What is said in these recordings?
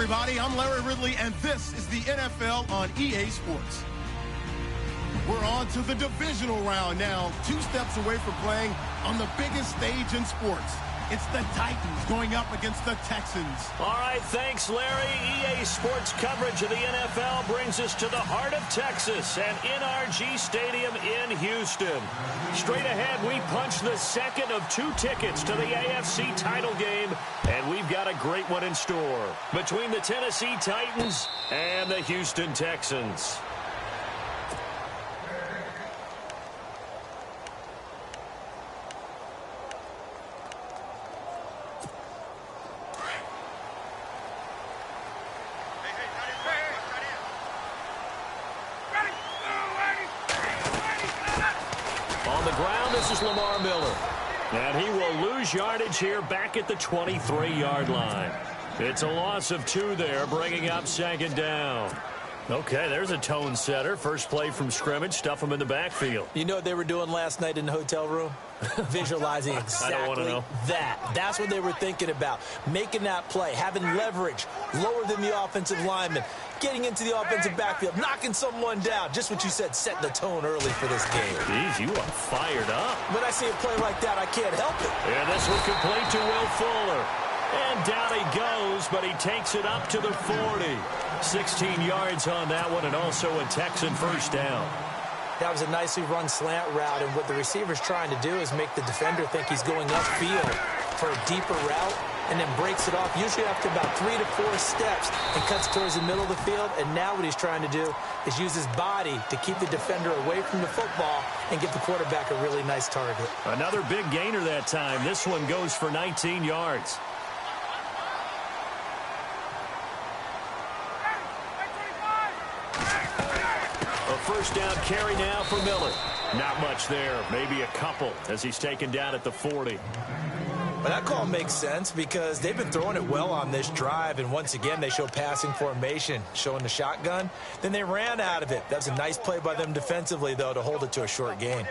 everybody. I'm Larry Ridley, and this is the NFL on EA Sports. We're on to the divisional round now, 2 steps away from playing on the biggest stage in sports. It's the Titans going up against the Texans. All right, thanks, Larry. EA Sports coverage of the NFL brings us to the heart of Texas and NRG Stadium in Houston. Straight ahead, we punch the second of 2 tickets to the AFC title game, and we've got a great one in store between the Tennessee Titans and the Houston Texans. Lamar Miller. And he will lose yardage here back at the 23-yard line. It's a loss of 2 there, bringing up 2nd down. Okay, there's a tone setter. First play from scrimmage, stuff him in the backfield. You know what they were doing last night in the hotel room? Visualizing exactly that. That's what they were thinking about. Making that play, having leverage, lower than the offensive lineman, getting into the offensive backfield, knocking someone down. Just what you said, setting the tone early for this game. Jeez, you are fired up. When I see a play like that, I can't help it. And this will complete to Will Fuller. And down he goes, but he takes it up to the 40. 16 yards on that one, and also a Texan first down. That was a nicely run slant route, and what the receiver's trying to do is make the defender think he's going upfield for a deeper route, and then breaks it off, usually after about 3 to 4 steps, and cuts towards the middle of the field. And now what he's trying to do is use his body to keep the defender away from the football and get the quarterback a really nice target. Another big gainer that time. This one goes for 19 yards. First down carry now for Miller. Not much there. Maybe a couple as he's taken down at the 40. Well, that call makes sense because they've been throwing it well on this drive, and once again they show passing formation, showing the shotgun. Then they ran out of it. That was a nice play by them defensively, though, to hold it to a short gain.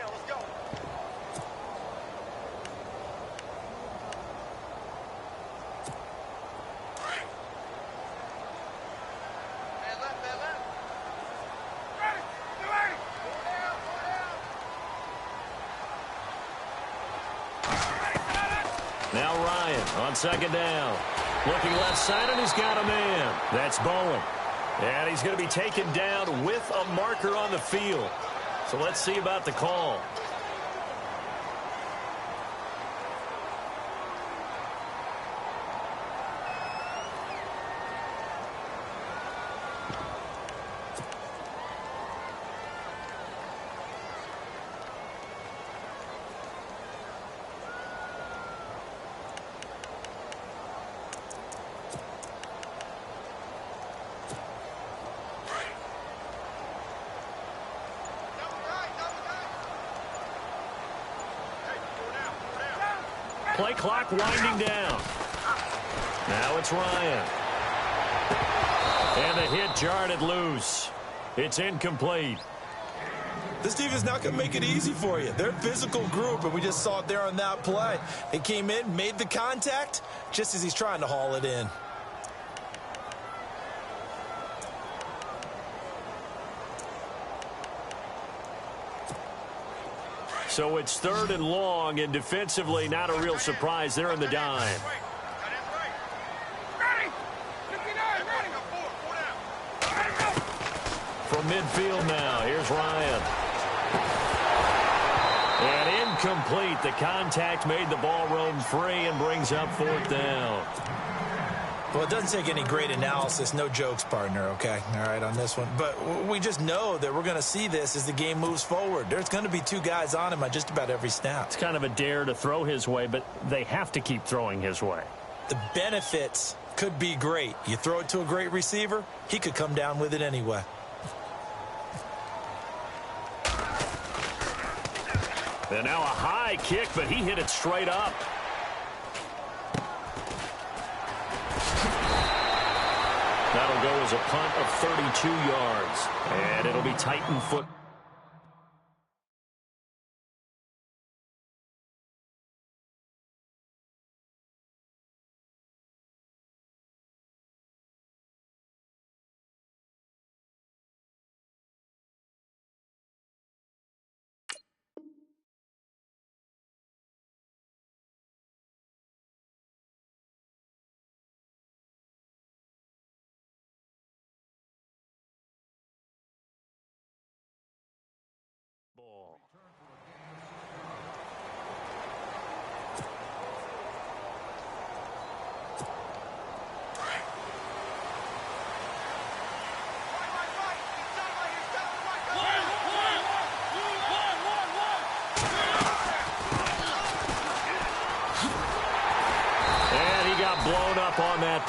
Now Ryan on 2nd down. Looking left side, and he's got a man. That's Bowen. And he's going to be taken down with a marker on the field. So let's see about the call. Play clock winding down. Now it's Ryan. And the hit jarred loose. It's incomplete. This team is not going to make it easy for you. They're a physical group, and we just saw it there on that play. They came in, made the contact, just as he's trying to haul it in. So it's 3rd and long, and defensively not a real surprise. They're in the dime. From midfield now, here's Ryan. And incomplete. The contact made the ball roam free and brings up 4th down. Well, it doesn't take any great analysis. No jokes, partner, okay? All right, on this one. But we just know that we're going to see this as the game moves forward. There's going to be 2 guys on him on just about every snap. It's kind of a dare to throw his way, but they have to keep throwing his way. The benefits could be great. You throw it to a great receiver, he could come down with it anyway. And now a high kick, but he hit it straight up. That'll go as a punt of 32 yards. And it'll be Titan football.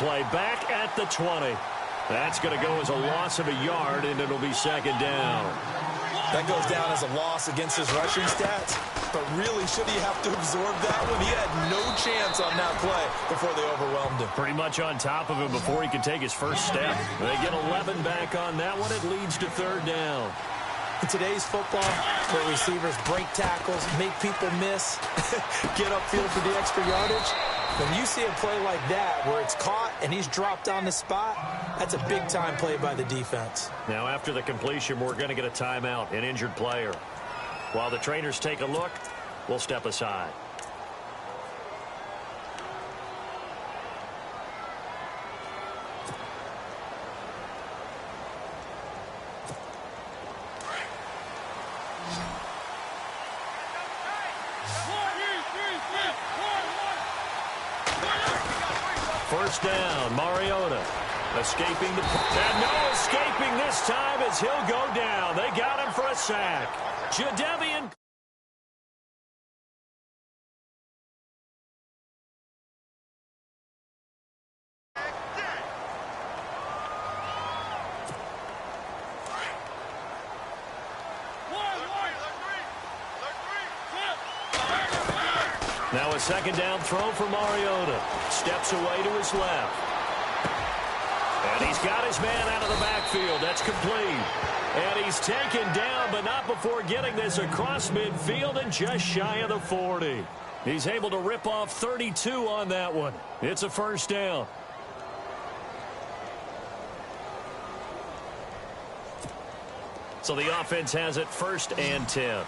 play back at the 20. That's going to go as a loss of a yard, and it'll be second down. That goes down as a loss against his rushing stats. But really, should he have to absorb that one? He had no chance on that play before they overwhelmed him. Pretty much on top of him before he could take his first step. They get 11 back on that one. It leads to third down. In today's football, where receivers break tackles, make people miss, get upfield for the extra yardage, when you see a play like that where it's caught and he's dropped on the spot, that's a big-time play by the defense. Now, after the completion, we're going to get a timeout, an injured player. While the trainers take a look, we'll step aside. First down, Mariota escaping the... And no escaping this time as he'll go down. They got him for a sack. Jadeveon... Now a second down throw for Mariota. Steps away to his left. And he's got his man out of the backfield. That's complete. And he's taken down, but not before getting this across midfield and just shy of the 40. He's able to rip off 32 on that one. It's a first down. So the offense has it first and 10.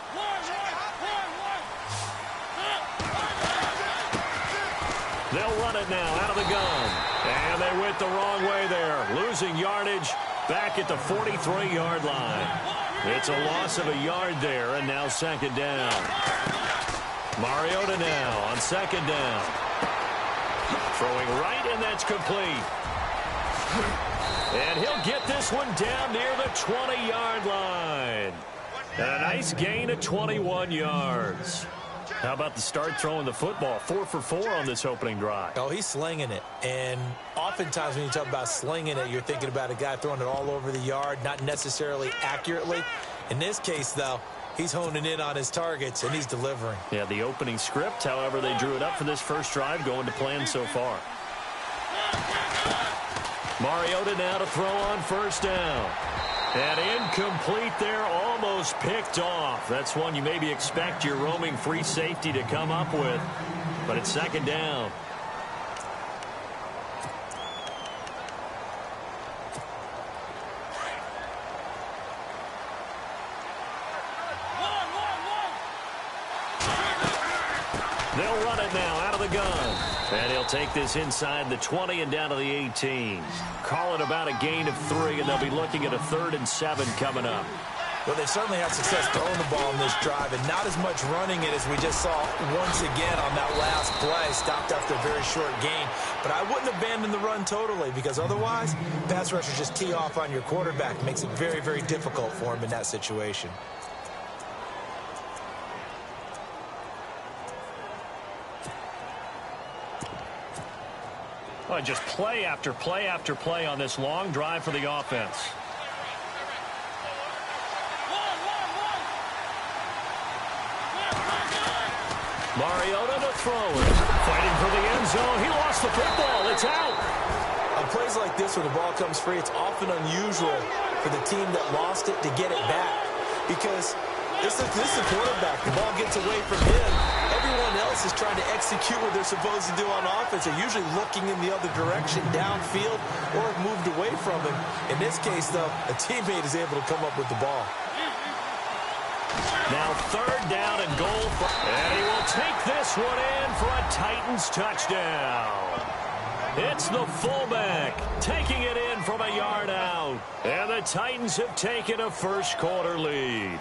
They'll run it now out of the gun. And they went the wrong way there. Losing yardage back at the 43-yard line. It's a loss of a yard there, and now second down. Mariota now on second down. Throwing right, and that's complete. And he'll get this one down near the 20-yard line. And a nice gain of 21 yards. How about the start throwing the football? 4 for 4 on this opening drive. Oh, he's slinging it. And oftentimes when you talk about slinging it, you're thinking about a guy throwing it all over the yard, not necessarily accurately. In this case, though, he's honing in on his targets, and he's delivering. Yeah, the opening script, however, they drew it up for this first drive, going to plan so far. Mariota now to throw on first down. And incomplete there, almost picked off. That's one you maybe expect your roaming free safety to come up with. But it's second down. They'll run it now out of the gun. And he'll take this inside the 20 and down to the 18. Call it about a gain of 3, and they'll be looking at a 3rd and 7 coming up. Well, they certainly had success throwing the ball in this drive, and not as much running it as we just saw once again on that last play. Stopped after a very short gain. But I wouldn't abandon the run totally, because otherwise, pass rushers just tee off on your quarterback. It makes it very, very difficult for him in that situation. Well, just play after play after play on this long drive for the offense. Mariota to throw it. Fighting for the end zone. He lost the football. It's out. On plays like this where the ball comes free, it's often unusual for the team that lost it to get it back. Because this is the quarterback. The ball gets away from him. Everyone else is trying to execute what they're supposed to do on offense. They're usually looking in the other direction, downfield, or have moved away from him. In this case, though, a teammate is able to come up with the ball. Now third down and goal. And he will take this one in for a Titans touchdown. It's the fullback taking it in from a yard out. And the Titans have taken a first quarter lead.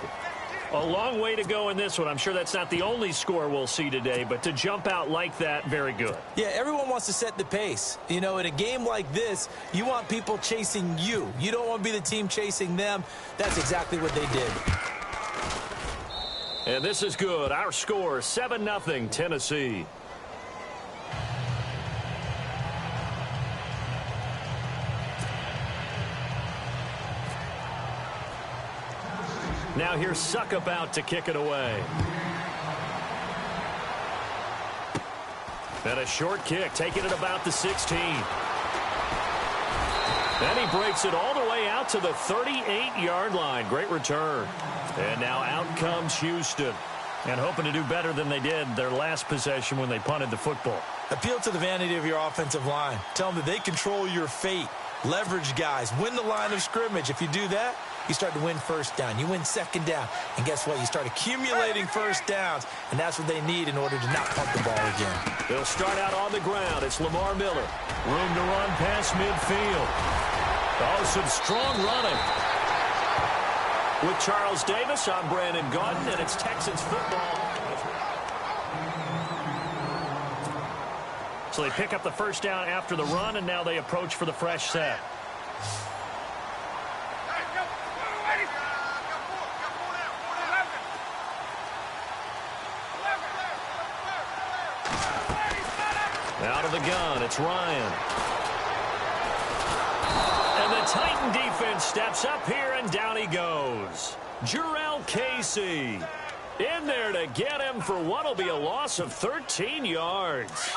A long way to go in this one. I'm sure that's not the only score we'll see today, but to jump out like that, very good. Yeah, everyone wants to set the pace. You know, in a game like this, you want people chasing you. You don't want to be the team chasing them. That's exactly what they did. And this is good. Our score, 7-0 Tennessee. Now here's Suckup out to kick it away. And a short kick, taking it about the 16. Then he breaks it all the way out to the 38-yard line. Great return. And now out comes Houston. And hoping to do better than they did their last possession when they punted the football. Appeal to the vanity of your offensive line. Tell them that they control your fate. Leverage guys. Win the line of scrimmage. If you do that, you start to win first down. You win second down. And guess what? You start accumulating first downs. And that's what they need in order to not punt the ball again. They'll start out on the ground. It's Lamar Miller. Room to run past midfield. Oh, some strong running. With Charles Davis, I'm Brandon Gaudin, and it's Texans football. So they pick up the first down after the run, and now they approach for the fresh set. Out of the gun, it's Ryan. And the Titan defense steps up here, and down he goes. Jarrell Casey in there to get him for what will be a loss of 13 yards.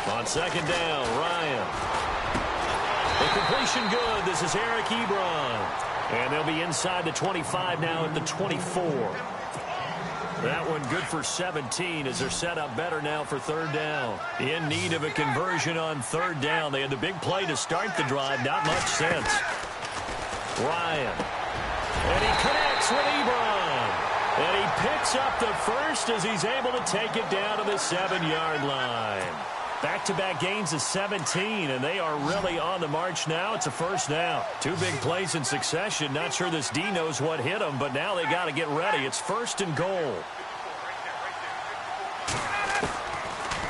On second down, Ryan. The completion good. This is Eric Ebron. And they'll be inside the 25 now at the 24. That one good for 17 as they're set up better now for third down. In need of a conversion on third down. They had the big play to start the drive. Not much sense. Ryan. And he connects with Ebron. And he picks up the first as he's able to take it down to the 7-yard line. Back-to-back gains of 17, and they are really on the march now. It's a first down. Two big plays in succession. Not sure this D knows what hit them, but now they got to get ready. It's first and goal.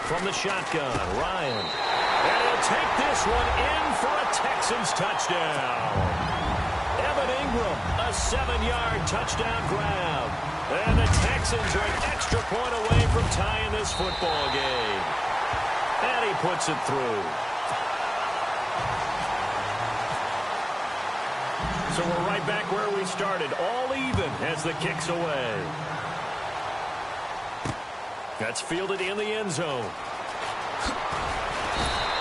From the shotgun, Ryan. And he'll take this one in for a Texans touchdown. Evan Ingram, a 7-yard touchdown grab. And the Texans are an extra point away from tying this football game. And he puts it through. So we're right back where we started. All even as the kick's away. That's fielded in the end zone.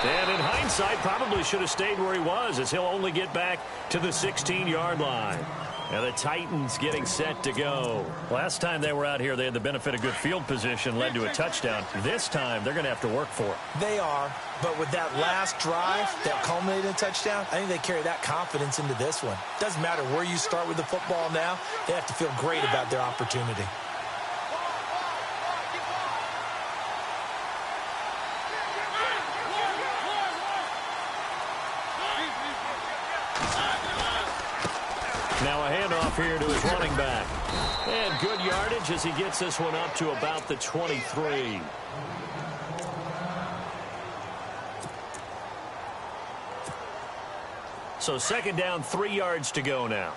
And in hindsight, probably should have stayed where he was as he'll only get back to the 16-yard line. And the Titans getting set to go. Last time they were out here, they had the benefit of good field position, led to a touchdown. This time, they're going to have to work for it. They are, but with that last drive that culminated in a touchdown, I think they carry that confidence into this one. Doesn't matter where you start with the football now, they have to feel great about their opportunity. Now a handoff here to his running back. And good yardage as he gets this one up to about the 23. So second down, 3 yards to go now.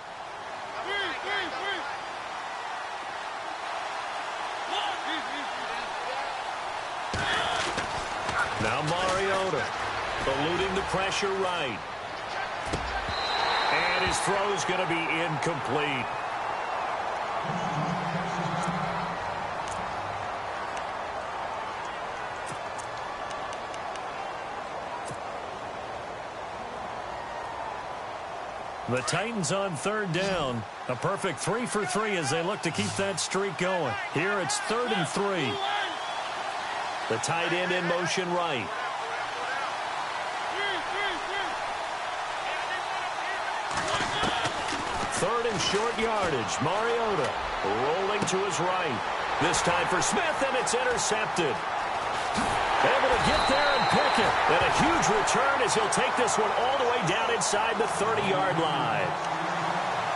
Now Mariota eluding the pressure right. And his throw's going to be incomplete. The Titans on third down. A perfect 3 for 3 as they look to keep that streak going. Here it's 3rd and 3. The tight end in motion right. Third and short yardage. Mariota rolling to his right. This time for Smith, and it's intercepted. Able to get there and pick it. And a huge return as he'll take this one all the way down inside the 30-yard line.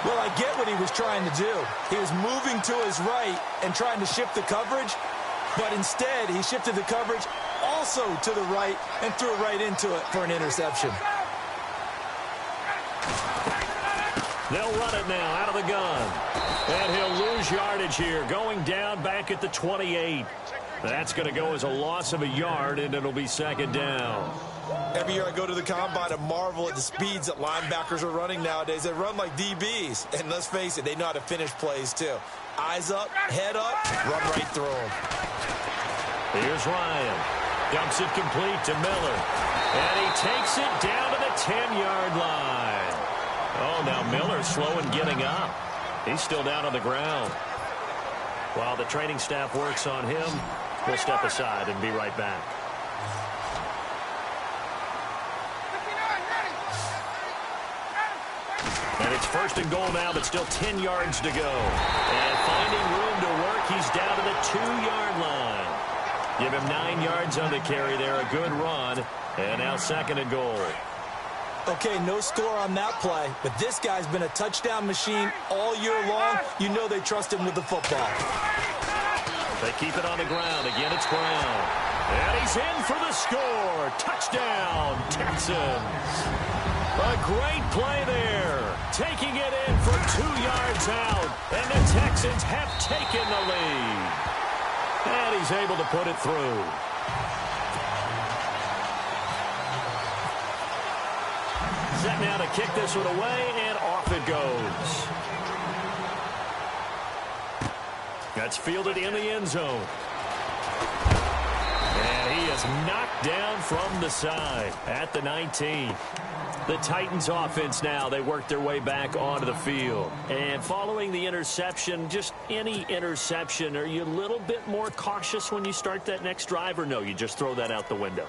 Well, I get what he was trying to do. He was moving to his right and trying to shift the coverage, but instead he shifted the coverage also to the right and threw it right into it for an interception. They'll run it now out of the gun. And he'll lose yardage here, going down back at the 28. That's going to go as a loss of a yard, and it'll be second down. Every year I go to the combine and marvel at the speeds that linebackers are running nowadays. They run like DBs. And let's face it, they know how to finish plays too. Eyes up, head up, run right through them. Here's Ryan. Dumps it complete to Miller. And he takes it down to the 10-yard line. Oh, now Miller's slow in getting up. He's still down on the ground. While the training staff works on him, we'll step aside and be right back. And it's first and goal now, but still 10 yards to go. And finding room to work, he's down to the 2-yard line. Give him 9 yards on the carry there, a good run. And now second and goal. Okay, no score on that play, but this guy's been a touchdown machine all year long. You know they trust him with the football. They keep it on the ground. Again, it's Brown. And he's in for the score. Touchdown, Texans. A great play there. Taking it in for 2 yards out. And the Texans have taken the lead. And he's able to put it through. Set now to kick this one away, and off it goes. That's fielded in the end zone. And he is knocked down from the side at the 19. The Titans offense now, they work their way back onto the field. And following the interception, just any interception, are you a little bit more cautious when you start that next drive, or no, you just throw that out the window?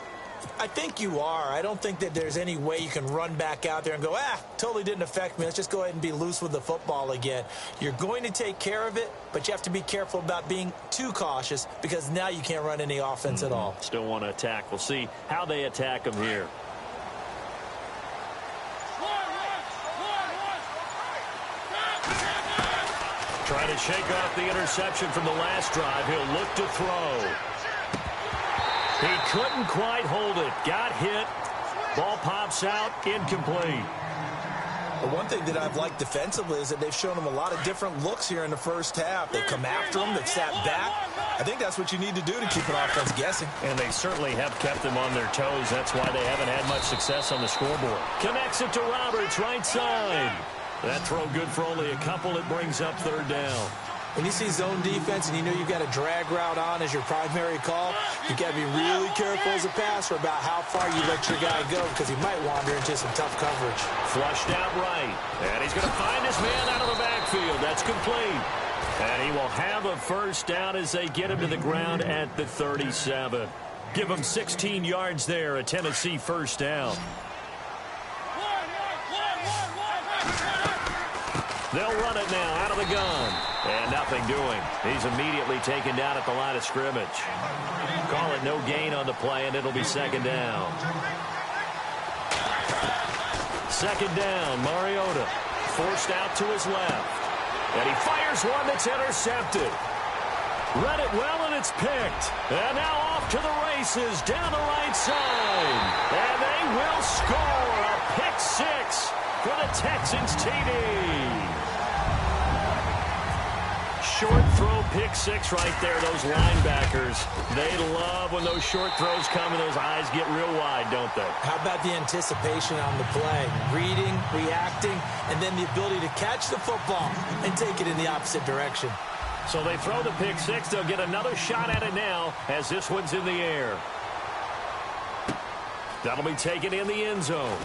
I think you are. I don't think that there's any way you can run back out there and go, totally didn't affect me. Let's just go ahead and be loose with the football again. You're going to take care of it, but you have to be careful about being too cautious because now you can't run any offense at all. Still want to attack. We'll see how they attack them here. Trying to shake off the interception from the last drive. He'll look to throw. He couldn't quite hold it. Got hit. Ball pops out. Incomplete. The one thing that I've liked defensively is that they've shown him a lot of different looks here in the first half. They've come after him. They've sat back. I think that's what you need to do to keep an offense guessing. And they certainly have kept them on their toes. That's why they haven't had much success on the scoreboard. Connects it to Roberts, right side. That throw good for only a couple. It brings up third down. When you see zone defense and you know you've got a drag route on as your primary call, you've got to be really careful as a passer about how far you let your guy go because he might wander into some tough coverage. Flushed out right. And he's going to find his man out of the backfield. That's complete. And he will have a first down as they get him to the ground at the 37. Give him 16 yards there, a Tennessee first down. They'll run it now out of the gun. And nothing doing. He's immediately taken down at the line of scrimmage. Call it no gain on the play, and it'll be second down. Second down, Mariota. Forced out to his left. And he fires one that's intercepted. Read it well, and it's picked. And now off to the races down the right side. And they will score a pick six for the Texans TD. Short throw, pick six right there. Those linebackers, they love when those short throws come and those eyes get real wide, don't they? How about the anticipation on the play? Reading, reacting, and then the ability to catch the football and take it in the opposite direction. So they throw the pick six. They'll get another shot at it now as this one's in the air. That'll be taken in the end zone.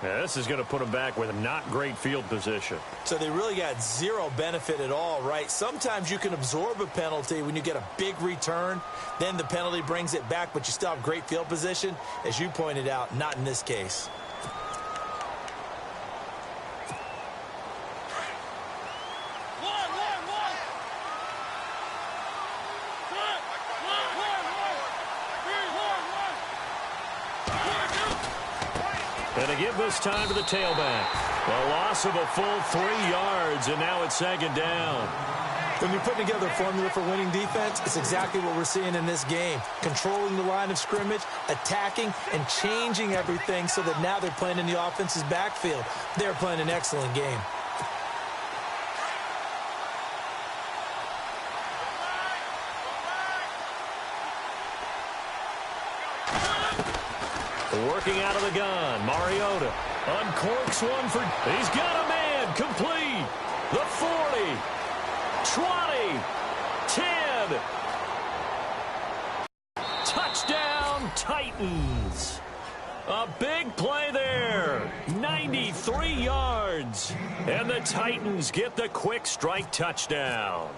Yeah, this is going to put them back with not great field position. So they really got zero benefit at all, right? Sometimes you can absorb a penalty when you get a big return. Then the penalty brings it back, but you still have great field position. As you pointed out, not in this case. And to give this time to the tailback. A loss of a full 3 yards, and now it's second down. When you're putting together a formula for winning defense, it's exactly what we're seeing in this game. Controlling the line of scrimmage, attacking, and changing everything so that now they're playing in the offense's backfield. They're playing an excellent game. Working out of the gun, Mariota uncorks one for, he's got a man, complete, the 40, 20, 10, touchdown Titans. A big play there, 93 yards, and the Titans get the quick strike touchdown.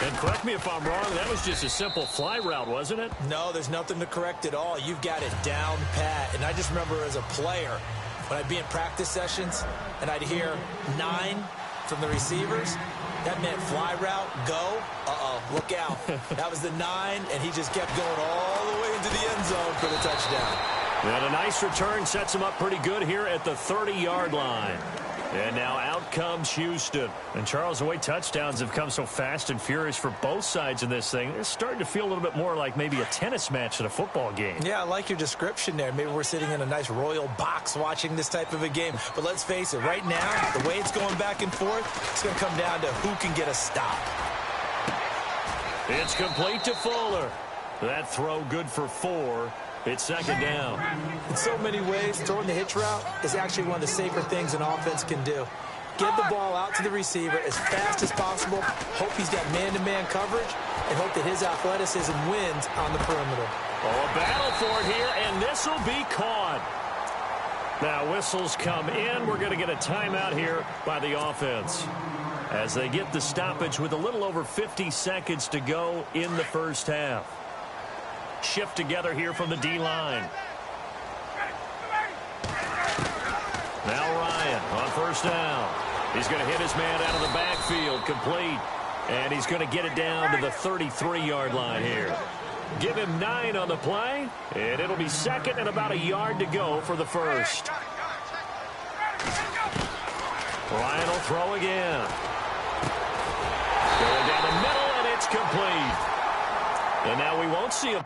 And correct me if I'm wrong, that was just a simple fly route, wasn't it? No, there's nothing to correct at all. You've got it down pat. And I just remember as a player, when I'd be in practice sessions and I'd hear 9 from the receivers, that meant fly route, go, look out. That was the 9, and he just kept going all the way into the end zone for the touchdown. And a nice return sets him up pretty good here at the 30-yard line. And now out comes Houston. And, Charles, the way touchdowns have come so fast and furious for both sides in this thing, it's starting to feel a little bit more like maybe a tennis match than a football game. Yeah, I like your description there. Maybe we're sitting in a nice royal box watching this type of a game. But let's face it, right now, the way it's going back and forth, it's going to come down to who can get a stop. It's complete to Fuller. That throw good for 4. It's second down. In so many ways, throwing the hitch route is actually one of the safer things an offense can do. Get the ball out to the receiver as fast as possible, hope he's got man-to-man coverage, and hope that his athleticism wins on the perimeter. Oh, a battle for it here, and this will be caught. Now, whistles come in. We're going to get a timeout here by the offense as they get the stoppage with a little over 50 seconds to go in the first half. Shift together here from the D-line. Now Ryan on first down. He's going to hit his man out of the backfield, complete. And he's going to get it down to the 33-yard line here. Give him 9 on the play, and it'll be second and about a yard to go for the first. Ryan will throw again. Going down the middle, and it's complete. And now we won't see a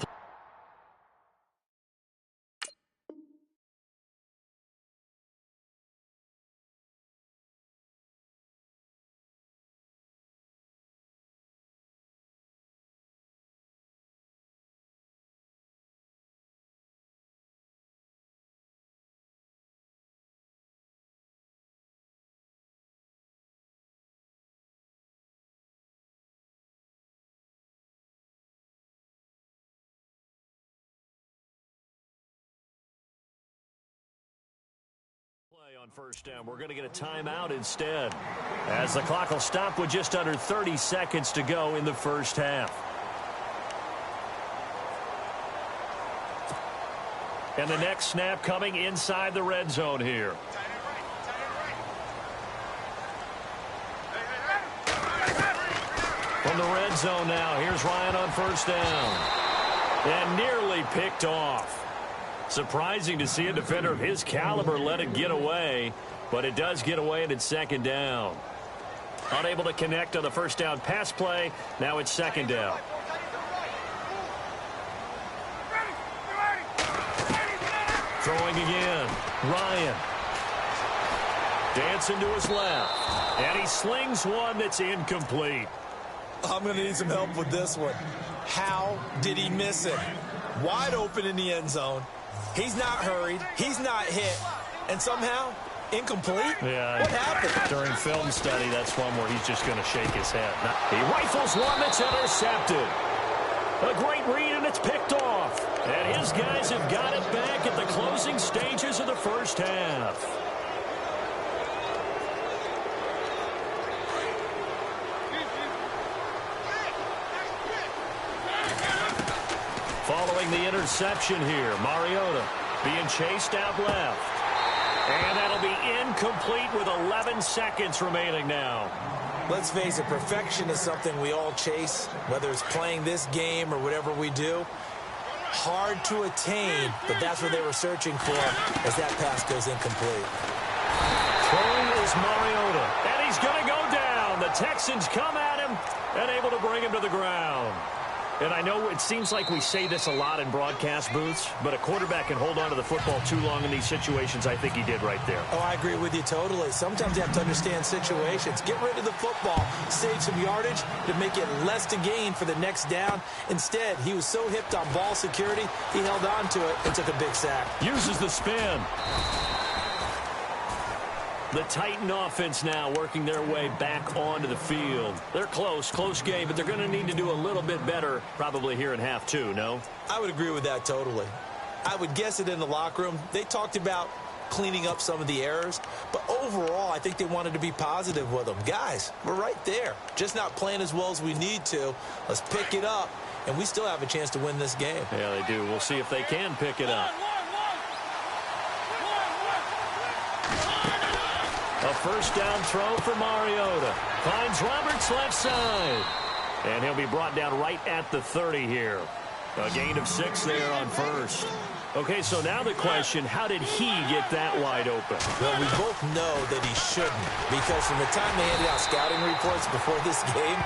on first down. We're going to get a timeout instead, as the clock will stop with just under 30 seconds to go in the first half. And the next snap coming inside the red zone here. From the red zone now, here's Ryan on first down. And nearly picked off. Surprising to see a defender of his caliber let it get away, but it does get away, and it's second down. Unable to connect on the first down pass play. Now it's second down. Throwing again. Ryan. Dancing to his left. And he slings one that's incomplete. I'm going to need some help with this one. How did he miss it? Wide open in the end zone. He's not hurried. He's not hit. And somehow, incomplete? Yeah. What happened? During film study, that's one where he's just going to shake his head. He rifles one that's intercepted. A great read, and it's picked off. And his guys have got it back at the closing stages of the first half. Following the interception here, Mariota being chased out left. And that'll be incomplete with 11 seconds remaining now. Let's face it, perfection is something we all chase, whether it's playing this game or whatever we do. Hard to attain, but that's what they were searching for as that pass goes incomplete. Throwing is Mariota, and he's going to go down. The Texans come at him and able to bring him to the ground. And I know it seems like we say this a lot in broadcast booths, but a quarterback can hold on to the football too long in these situations. I think he did right there. Oh, I agree with you totally. Sometimes you have to understand situations. Get rid of the football, save some yardage to make it less to gain for the next down. Instead, he was so hipped on ball security, he held on to it and took a big sack. Uses the spin. The Titan offense now working their way back onto the field. They're close game, but they're going to need to do a little bit better probably here in half two, no? I would agree with that totally. I would guess it in the locker room. They talked about cleaning up some of the errors, but overall, I think they wanted to be positive with them. Guys, we're right there. Just not playing as well as we need to. Let's pick it up, and we still have a chance to win this game. Yeah, they do. We'll see if they can pick it up. A first down throw for Mariota. Finds Roberts left side. And he'll be brought down right at the 30 here. A gain of 6 there on first. Okay, so now the question, how did he get that wide open? Well, we both know that he shouldn't, because from the time they handed out scouting reports before this game,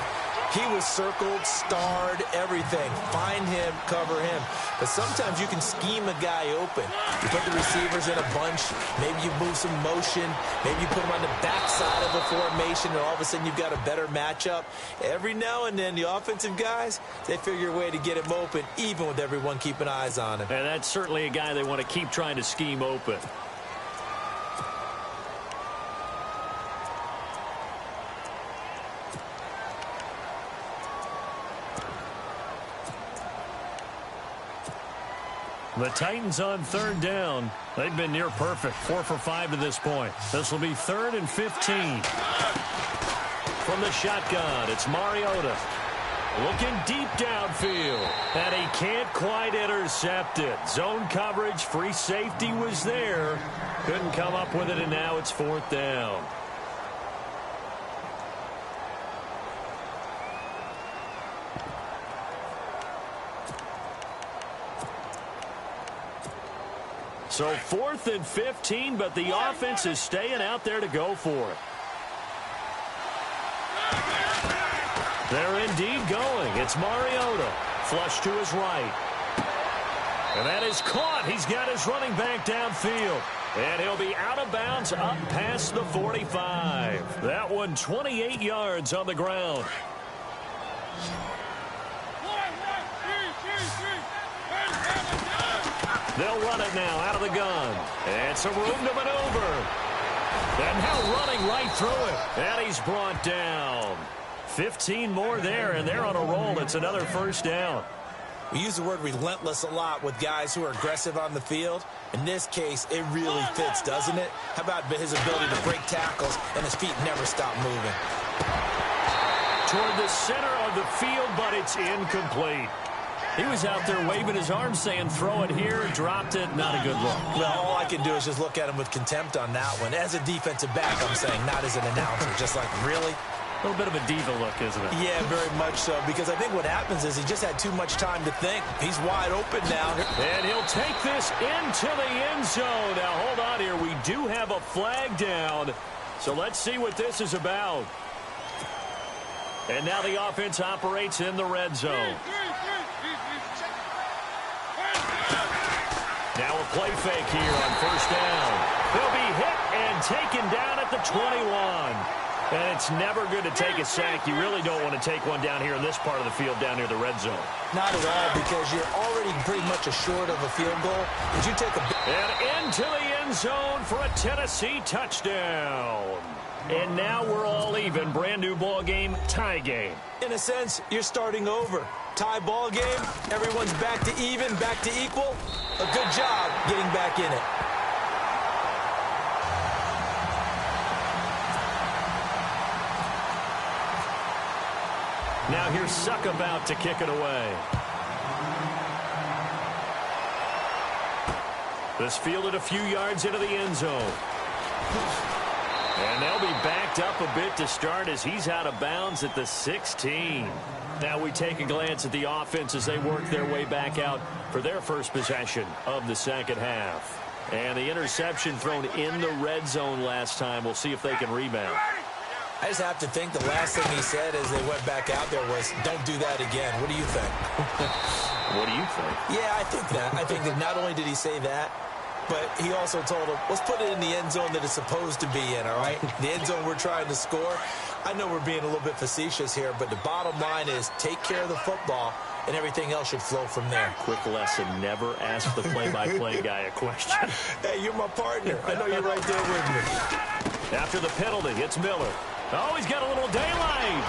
he was circled, starred, everything. Find him, cover him. But sometimes you can scheme a guy open. You put the receivers in a bunch. Maybe you move some motion. Maybe you put them on the backside of a formation, and all of a sudden you've got a better matchup. Every now and then, the offensive guys, they figure a way to get him open, even with everyone keeping eyes on him. And that's certainly a guy they want to keep trying to scheme open. The Titans on third down. They've been near perfect, 4 for 5 to this point. This will be 3rd and 15. From the shotgun, it's Mariota. Looking deep downfield. And he can't quite intercept it. Zone coverage, free safety was there. Couldn't come up with it, and now it's 4th down. So 4th and 15, but the offense is staying out there to go for it. They're indeed going. It's Mariota. Flush to his right. And that is caught. He's got his running back downfield. And he'll be out of bounds up past the 45. That one 28 yards on the ground. They'll run it now out of the gun. And some room to maneuver. And now running right through it. And he's brought down. 15 more there, and they're on a roll. It's another first down. We use the word relentless a lot with guys who are aggressive on the field. In this case, it really fits, doesn't it? How about his ability to break tackles and his feet never stop moving? Toward the center of the field, but it's incomplete. He was out there waving his arms saying, throw it here, dropped it, not a good look. Well, all I can do is just look at him with contempt on that one. As a defensive back, I'm saying, not as an announcer. Just like, really? A little bit of a diva look, isn't it? Yeah, very much so, because I think what happens is he just had too much time to think. He's wide open now. And he'll take this into the end zone. Now, hold on here. We do have a flag down, so let's see what this is about. And now the offense operates in the red zone. Now a play fake here on first down. He'll be hit and taken down at the 21. And it's never good to take a sack. You really don't want to take one down here in this part of the field, down near the red zone. Not at all, because you're already pretty much assured of a field goal. Did you take a... And into the end zone for a Tennessee touchdown. And now we're all even. Brand new ball game, tie game. In a sense, you're starting over. Tie ball game, everyone's back to even, back to equal. A good job getting back in it. Now here's Suck about to kick it away. This fielded a few yards into the end zone. And they'll be backed up a bit to start as he's out of bounds at the 16. Now we take a glance at the offense as they work their way back out for their first possession of the second half. And the interception thrown in the red zone last time. We'll see if they can rebound. I just have to think the last thing he said as they went back out there was, don't do that again. What do you think? What do you think? Yeah, I think that. I think that not only did he say that, but he also told him, let's put it in the end zone that it's supposed to be in, all right? The end zone we're trying to score. I know we're being a little bit facetious here, but the bottom line is take care of the football, and everything else should flow from there. Quick lesson, never ask the play-by-play guy a question. Hey, you're my partner. I know you're right there with me. After the penalty, it's Miller. Oh, he's got a little daylight.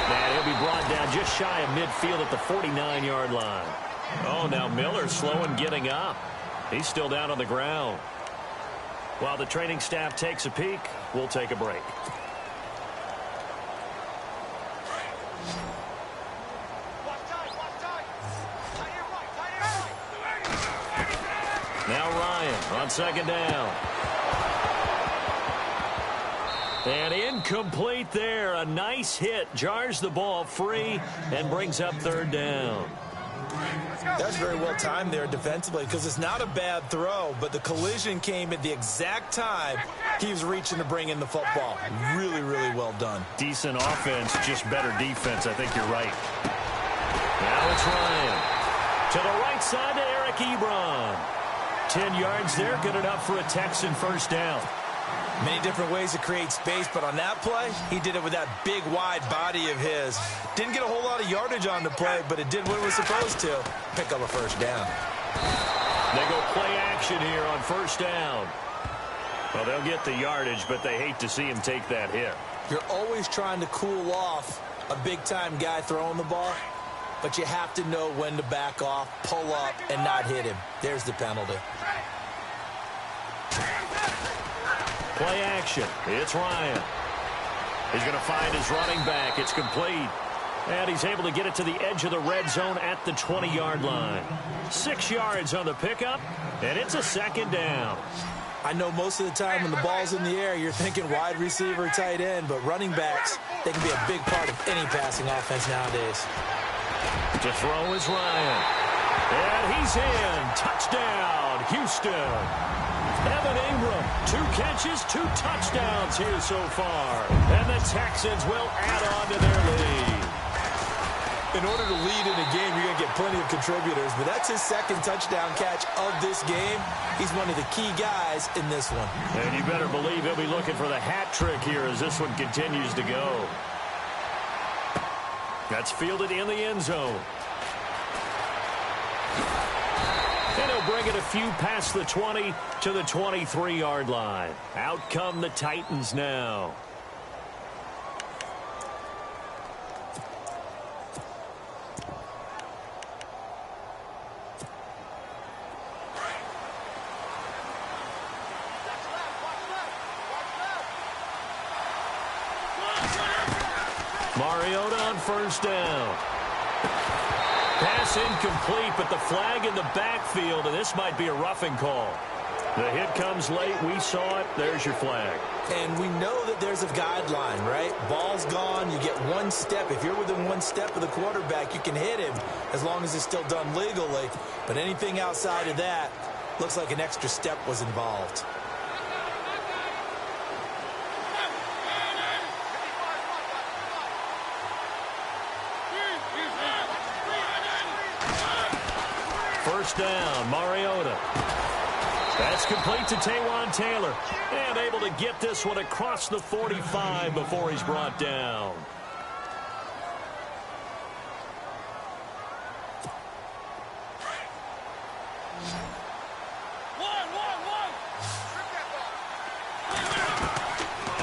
Man, he'll be brought down just shy of midfield at the 49-yard line. Oh, now Miller's slow in getting up. He's still down on the ground. While the training staff takes a peek, we'll take a break. Now Ryan on second down. And incomplete there. A nice hit. Jars the ball free and brings up third down. That's very well timed there defensively because it's not a bad throw, but the collision came at the exact time he was reaching to bring in the football. Really, really well done. Decent offense, just better defense. I think you're right. Now it's Ryan. To the right side to Eric Ebron. 10 yards there, good enough for a Texan first down. Many different ways to create space, but on that play, he did it with that big, wide body of his. Didn't get a whole lot of yardage on the play, but it did what it was supposed to. Pick up a first down. They go play action here on first down. Well, they'll get the yardage, but they hate to see him take that hit. You're always trying to cool off a big-time guy throwing the ball, but you have to know when to back off, pull up, and not hit him. There's the penalty. Play action. It's Ryan. He's going to find his running back. It's complete. And he's able to get it to the edge of the red zone at the 20-yard line. 6 yards on the pickup, and it's a second down. I know most of the time when the ball's in the air, you're thinking wide receiver, tight end, but running backs, they can be a big part of any passing offense nowadays. To throw is Ryan. And he's in. Touchdown, Houston. Evan Ingram, 2 catches, 2 touchdowns here so far. And the Texans will add on to their lead. In order to lead in a game, you're going to get plenty of contributors, but that's his second touchdown catch of this game. He's one of the key guys in this one. And you better believe he'll be looking for the hat trick here as this one continues to go. That's fielded in the end zone. And he'll bring it a few past the 20 to the 23-yard line. Out come the Titans now. Mariota on first down. Pass incomplete, but the flag in the backfield, and this might be a roughing call. The hit comes late. We saw it. There's your flag. And we know that there's a guideline, right? Ball's gone. You get 1 step. If you're within 1 step of the quarterback, you can hit him as long as it's still done legally. But anything outside of that looks like an extra step was involved. First down, Mariota. That's complete to Taywan Taylor. And able to get this one across the 45 before he's brought down.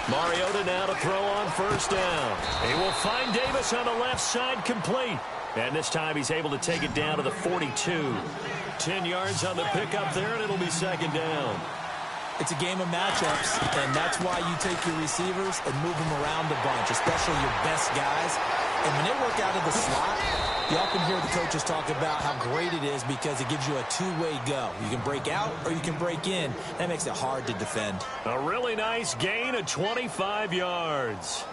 Mariota now to throw on first down. He will find Davis on the left side, complete. And this time he's able to take it down to the 42. 10 yards on the pickup there, and it'll be second down. It's a game of matchups, and that's why you take your receivers and move them around a bunch, especially your best guys. And when they work out of the slot, you often hear the coaches talk about how great it is because it gives you a two-way go. You can break out or you can break in. That makes it hard to defend. A really nice gain of 25 yards.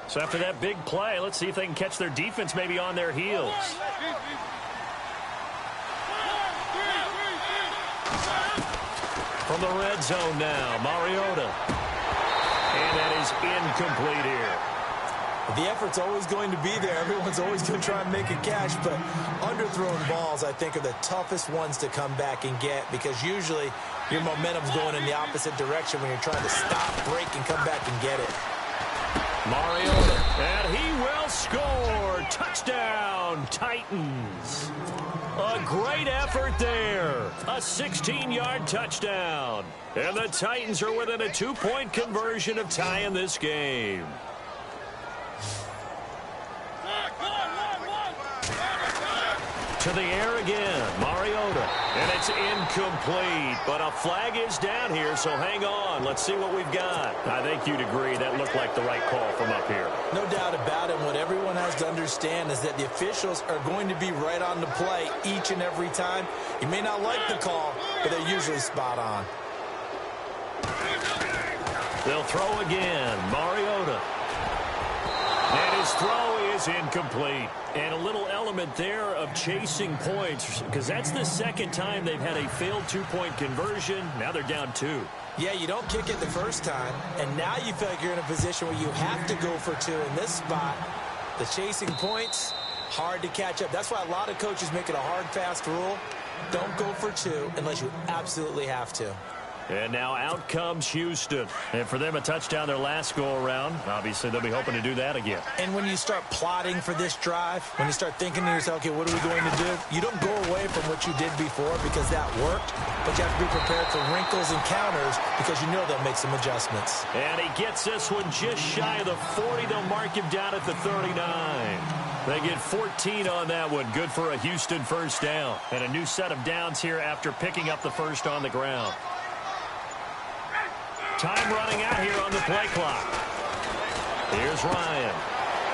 So after that big play, let's see if they can catch their defense maybe on their heels. From the red zone now, Mariota. And that is incomplete here. The effort's always going to be there. Everyone's always going to try and make a catch, but underthrown balls, I think, are the toughest ones to come back and get because usually your momentum's going in the opposite direction when you're trying to stop, break, and come back and get it. Mariota, and he will score. Touchdown, Titans. A great effort there. A 16-yard touchdown. And the Titans are within a 2-point conversion of tying this game. To the air again, Mariota. And it's incomplete, but a flag is down here, so hang on. Let's see what we've got. I think you'd agree that looked like the right call from up here. No doubt about it. What everyone has to understand is that the officials are going to be right on the play each and every time. You may not like the call, but they're usually spot on. They'll throw again, Mariota. And his throw is incomplete. And a little element there of chasing points because that's the second time they've had a failed 2-point conversion. Now they're down 2. Yeah, you don't kick it the first time, and now you feel like you're in a position where you have to go for 2 in this spot. The chasing points, hard to catch up. That's why a lot of coaches make it a hard, fast rule. Don't go for 2 unless you absolutely have to. And now out comes Houston. And for them, a touchdown their last go-around. Obviously, they'll be hoping to do that again. And when you start plotting for this drive, when you start thinking to yourself, okay, what are we going to do? You don't go away from what you did before because that worked, but you have to be prepared for wrinkles and counters because you know they'll make some adjustments. And he gets this one just shy of the 40. They'll mark him down at the 39. They get 14 on that one. Good for a Houston first down. And a new set of downs here after picking up the first on the ground. Time running out here on the play clock. Here's Ryan.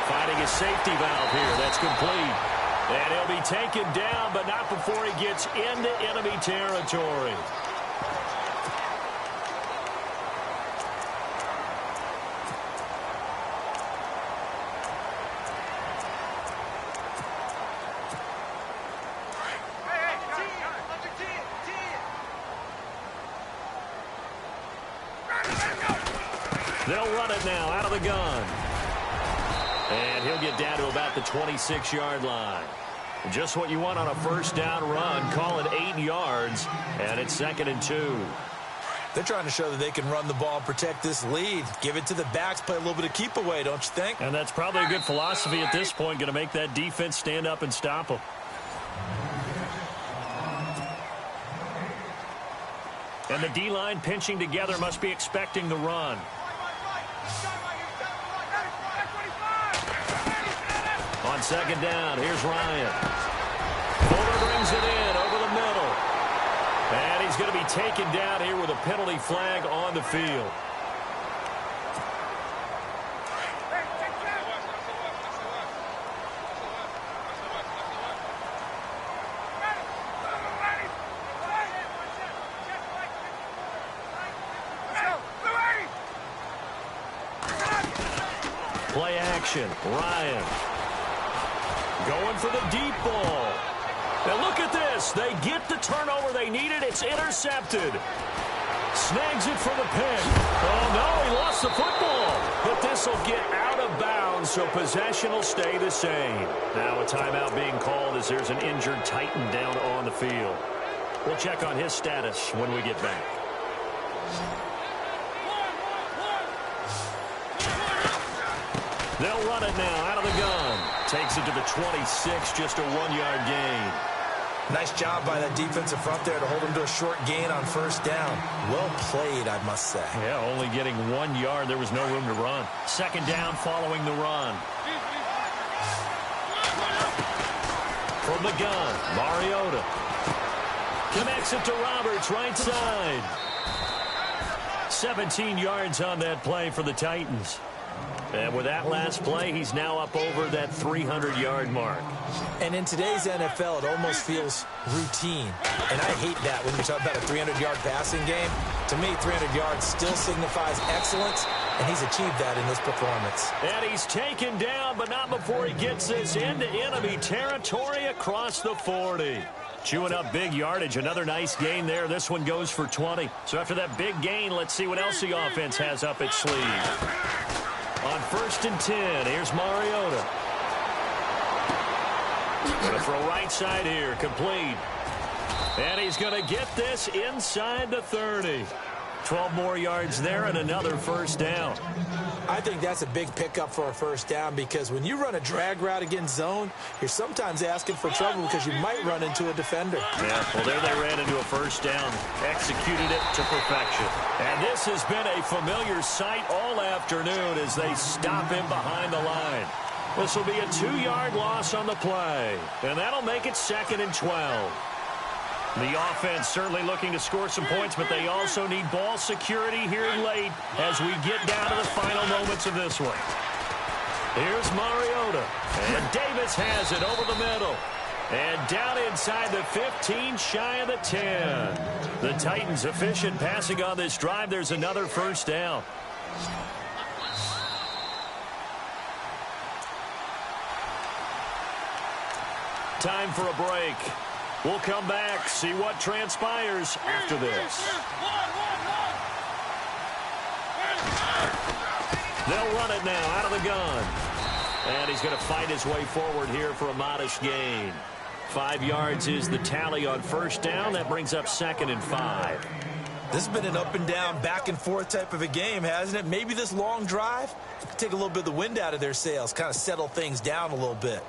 Finding his safety valve here. That's complete. And he'll be taken down, but not before he gets into enemy territory. They'll run it now out of the gun. And he'll get down to about the 26-yard line. Just what you want on a first down run. Call it 8 yards, and it's 2nd and 2. They're trying to show that they can run the ball and protect this lead. Give it to the backs, play a little bit of keep away, don't you think? And that's probably a good philosophy at this point, going to make that defense stand up and stop them. And the D-line pinching together must be expecting the run. On 2nd down, here's Ryan. Fuller brings it in over the middle. And he's going to be taken down here with a penalty flag on the field. Play action, Ryan. Going for the deep ball. Now look at this. They get the turnover they needed. It's intercepted. Snags it from the pin. Oh, no, he lost the football. But this will get out of bounds, so possession will stay the same. Now a timeout being called as there's an injured Titan down on the field. We'll check on his status when we get back. They'll run it now out of the gun. Takes it to the 26, just a 1-yard gain. Nice job by that defensive front there to hold him to a short gain on first down. Well played, I must say. Yeah, only getting 1 yard. There was no room to run. 2nd down following the run. From the gun, Mariota. Connects it to Roberts, right side. 17 yards on that play for the Titans. And with that last play, he's now up over that 300-yard mark. And in today's NFL, it almost feels routine. And I hate that when you talk about a 300-yard passing game. To me, 300 yards still signifies excellence, and he's achieved that in this performance. And he's taken down, but not before he gets this into enemy territory across the 40. Chewing up big yardage. Another nice gain there. This one goes for 20. So after that big gain, let's see what else the offense has up its sleeve. On 1st and 10, here's Mariota. Going to throw right side here, complete. And he's going to get this inside the 30. 12 more yards there and another first down. I think that's a big pickup for a first down because when you run a drag route against zone, you're sometimes asking for trouble because you might run into a defender. Yeah, well, there they ran into a first down, executed it to perfection. And this has been a familiar sight all afternoon as they stop him behind the line. This will be a 2-yard loss on the play, and that'll make it 2nd and 12. The offense certainly looking to score some points, but they also need ball security here late as we get down to the final moments of this one. Here's Mariota, and Davis has it over the middle. And down inside the 15, shy of the 10. The Titans efficient passing on this drive. There's another first down. Time for a break. We'll come back, see what transpires after this. They'll run it now out of the gun. And he's going to fight his way forward here for a modest gain. 5 yards is the tally on first down. That brings up 2nd and 5. This has been an up and down, back and forth type of a game, hasn't it? Maybe this long drive take a little bit of the wind out of their sails, kind of settle things down a little bit.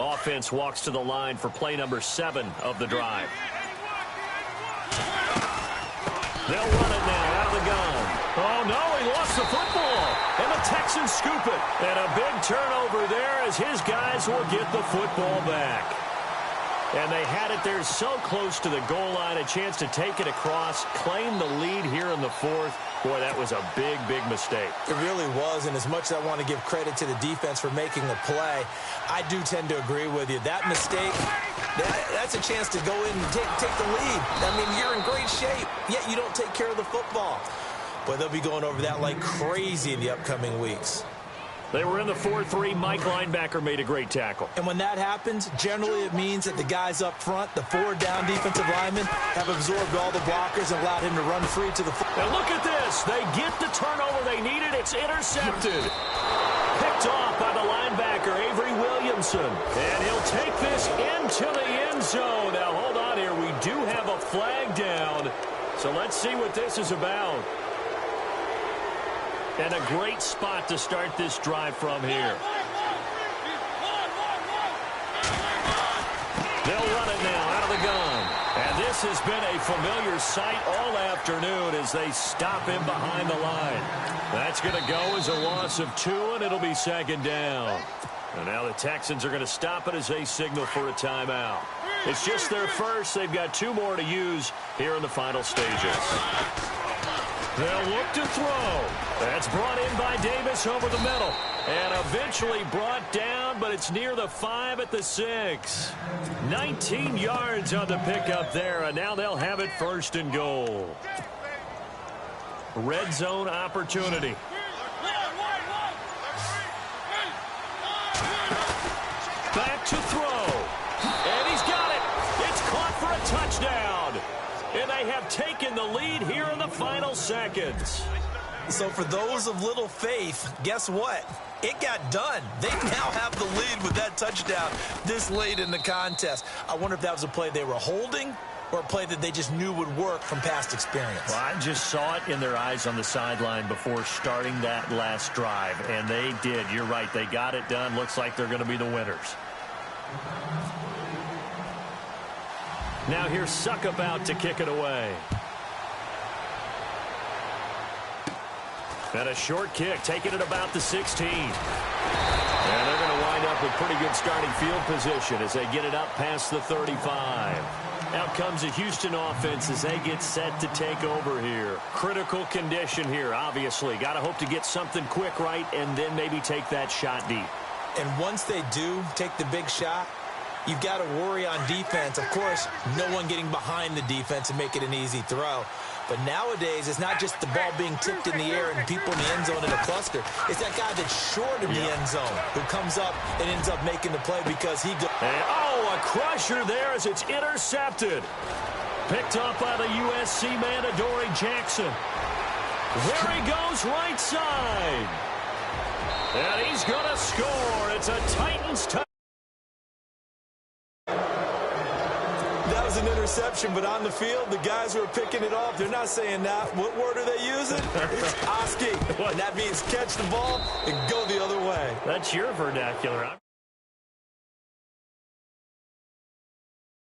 Offense walks to the line for play number 7 of the drive. They'll run it now out of the gun. Oh, no, he lost the football. And the Texans scoop it. And a big turnover there as his guys will get the football back. And they had it there so close to the goal line, a chance to take it across, claim the lead here in the 4th. Boy, that was a big, big mistake. It really was, and as much as I want to give credit to the defense for making the play, I do tend to agree with you. That mistake, that's a chance to go in and take the lead. I mean, you're in great shape, yet you don't take care of the football. But they'll be going over that like crazy in the upcoming weeks. They were in the 4-3. Mike linebacker made a great tackle. And when that happens, generally it means that the guys up front, the 4 down defensive linemen, have absorbed all the blockers and allowed him to run free to the football. And look at this. They get the turnover they needed. It's intercepted. Picked off by the linebacker, Avery Williamson. And he'll take this into the end zone. Now, hold on here. We do have a flag down. So let's see what this is about. And a great spot to start this drive from here. They'll run it now out of the gun. And this has been a familiar sight all afternoon as they stop him behind the line. That's going to go as a loss of 2, and it'll be 2nd down. And now the Texans are going to stop it as they signal for a timeout. It's just their first. They've got 2 more to use here in the final stages. They'll look to throw. That's brought in by Davis over the middle. And eventually brought down, but it's near the 5 at the 6. 19 yards on the pickup there, and now they'll have it 1st and goal. Red zone opportunity. Back to throw. And he's got it. It's caught for a touchdown. And they have taken the lead here in the final seconds. So for those of little faith, guess what? It got done. They now have the lead with that touchdown this late in the contest. I wonder if that was a play they were holding or a play that they just knew would work from past experience. Well, I just saw it in their eyes on the sideline before starting that last drive, and they did. You're right. They got it done. Looks like they're going to be the winners. Now here's Suckup out to kick it away. And a short kick, taking it about the 16. And they're going to wind up with pretty good starting field position as they get it up past the 35. Out comes the Houston offense as they get set to take over here. Critical condition here, obviously. Got to hope to get something quick right and then maybe take that shot deep. And once they do take the big shot, you've got to worry on defense. Of course, no one getting behind the defense and make it an easy throw. But nowadays, it's not just the ball being tipped in the air and people in the end zone in a cluster. It's that guy that's short in the end zone who comes up and ends up making the play because he goes. Oh, a crusher there as it's intercepted. Picked up by the USC man, Adoree Jackson. There he goes, right side. And he's going to score. It's a Titans touchdown. That was an interception, but on the field, the guys who are picking it off, they're not saying that. What word are they using? It's Oski. And that means catch the ball and go the other way. That's your vernacular.